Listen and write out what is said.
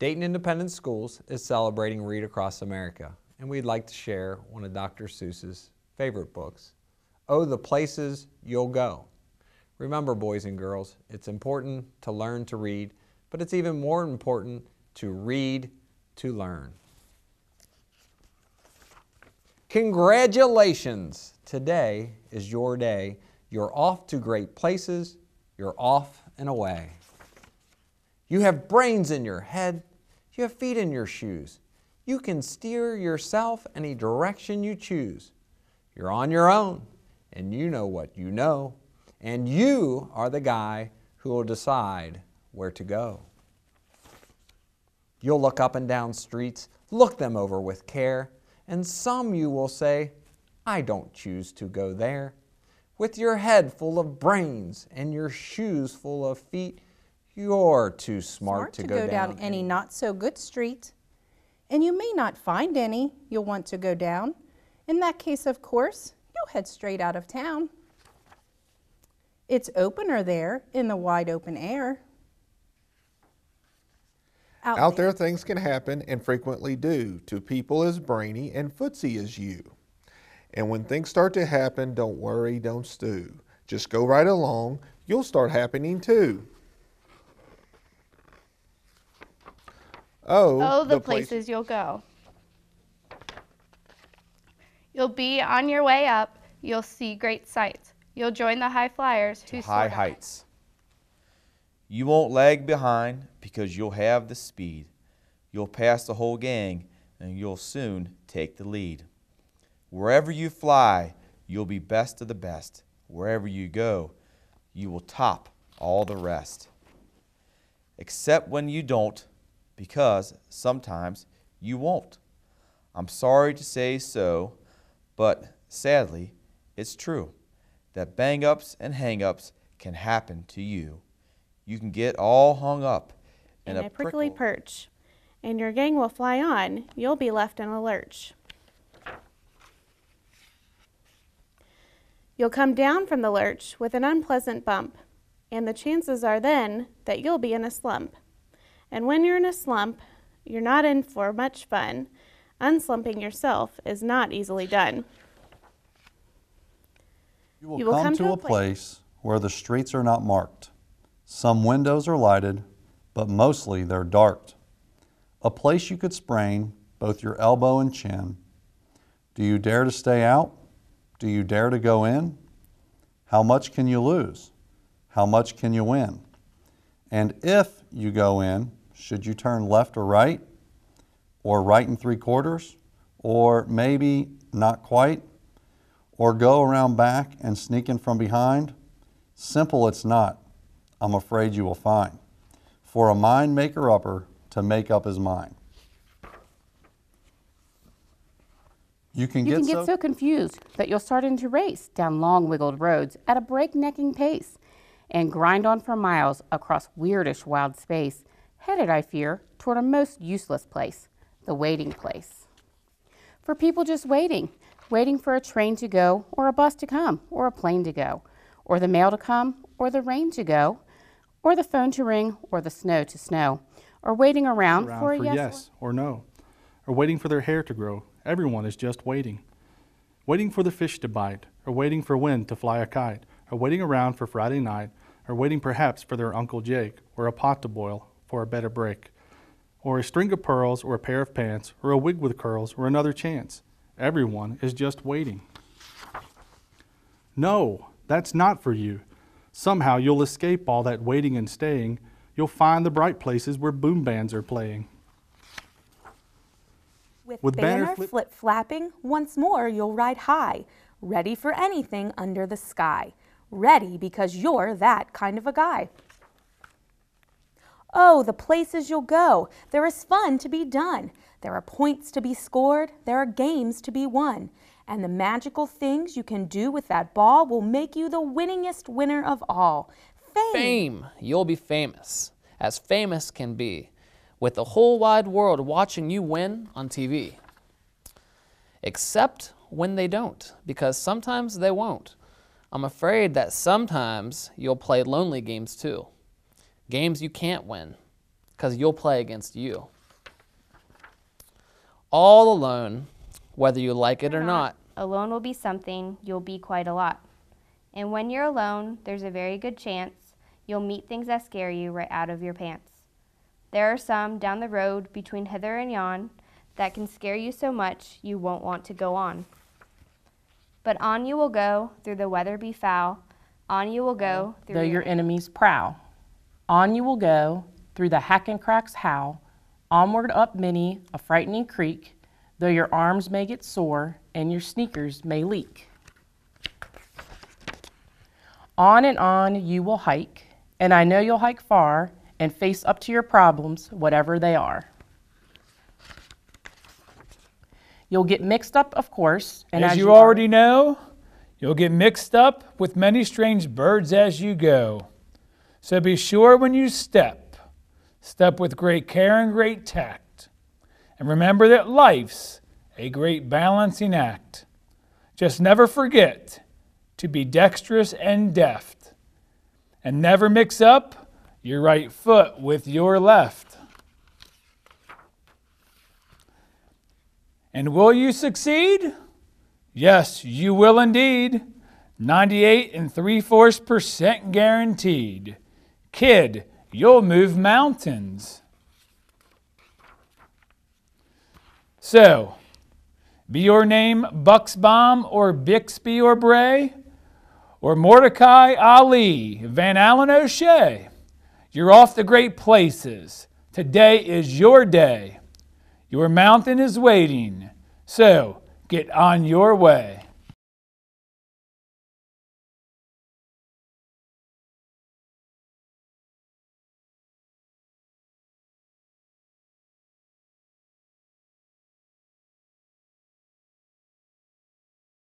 Dayton Independent Schools is celebrating Read Across America, and we'd like to share one of Dr. Seuss's favorite books, Oh, the Places You'll Go. Remember, boys and girls, it's important to learn to read, but it's even more important to read to learn. Congratulations! Today is your day. You're off to great places. You're off and away. You have brains in your head. You have feet in your shoes. You can steer yourself any direction you choose. You're on your own, and you know what you know, and you are the guy who will decide where to go. You'll look up and down streets, look them over with care, and some you will say, I don't choose to go there. With your head full of brains and your shoes full of feet, you're too smart to go down any not-so-good street. And you may not find any you'll want to go down. In that case, of course, you'll head straight out of town. It's opener there in the wide open air. Out there things can happen and frequently do to people as brainy and footsy as you. And when things start to happen, don't worry, don't stew. Just go right along, you'll start happening too. Oh, the places you'll go. You'll be on your way up. You'll see great sights. You'll join the high flyers who soar high heights. You won't lag behind because you'll have the speed. You'll pass the whole gang and you'll soon take the lead. Wherever you fly, you'll be best of the best. Wherever you go, you will top all the rest. Except when you don't, because sometimes you won't. I'm sorry to say so, but sadly, it's true that bang-ups and hang-ups can happen to you. You can get all hung up in a prickly perch, and your gang will fly on. You'll be left in a lurch. You'll come down from the lurch with an unpleasant bump, and the chances are then that you'll be in a slump. And when you're in a slump, you're not in for much fun. Unslumping yourself is not easily done. You will come to a place where the streets are not marked. Some windows are lighted, but mostly they're dark. A place you could sprain both your elbow and chin. Do you dare to stay out? Do you dare to go in? How much can you lose? How much can you win? And if you go in, should you turn left or right? Or right and 3/4? Or maybe not quite? Or go around back and sneak in from behind? Simple it's not, I'm afraid you will find, for a mind maker-upper to make up his mind. You can get so confused that you'll start into race down long wiggled roads at a breaknecking pace and grind on for miles across weirdish wild space, headed, I fear, toward a most useless place, the waiting place. For people just waiting for a train to go, or a bus to come, or a plane to go, or the mail to come, or the rain to go, or the phone to ring, or the snow to snow, or waiting around for a yes or no, or waiting for their hair to grow. Everyone is just waiting. Waiting for the fish to bite, or waiting for wind to fly a kite, or waiting around for Friday night, or waiting perhaps for their Uncle Jake, or a pot to boil for a better break, or a string of pearls, or a pair of pants, or a wig with curls, or another chance. Everyone is just waiting. No, that's not for you. Somehow you'll escape all that waiting and staying. You'll find the bright places where boom bands are playing. With banner flip-flapping, once more you'll ride high, ready for anything under the sky. Ready because you're that kind of a guy. Oh, the places you'll go. There is fun to be done. There are points to be scored. There are games to be won. And the magical things you can do with that ball will make you the winningest winner of all. Fame! You'll be famous, as famous can be, with the whole wide world watching you win on TV. Except when they don't, because sometimes they won't. I'm afraid that sometimes you'll play lonely games too. Games you can't win, because you'll play against you. All alone, whether you like it or not. Alone will be something you'll be quite a lot. And when you're alone, there's a very good chance you'll meet things that scare you right out of your pants. There are some down the road between hither and yon that can scare you so much you won't want to go on. But on you will go through the weather be foul. On you will go through though your enemies prowl. On you will go through the hack and cracks howl. Onward up many a frightening creek, though your arms may get sore and your sneakers may leak. On and on you will hike, and I know you'll hike far and face up to your problems, whatever they are. You'll get mixed up, of course. And as you already know, you'll get mixed up with many strange birds as you go. So be sure when you step with great care and great tact. And remember that life's a great balancing act. Just never forget to be dexterous and deft. And never mix up your right foot with your left. And will you succeed? Yes, you will indeed. 98 3/4% guaranteed. Kid, you'll move mountains. So, be your name Buxbaum or Bixby or Bray, or Mordecai Ali, Van Allen O'Shea, you're off to great places. Today is your day. Your mountain is waiting, so get on your way.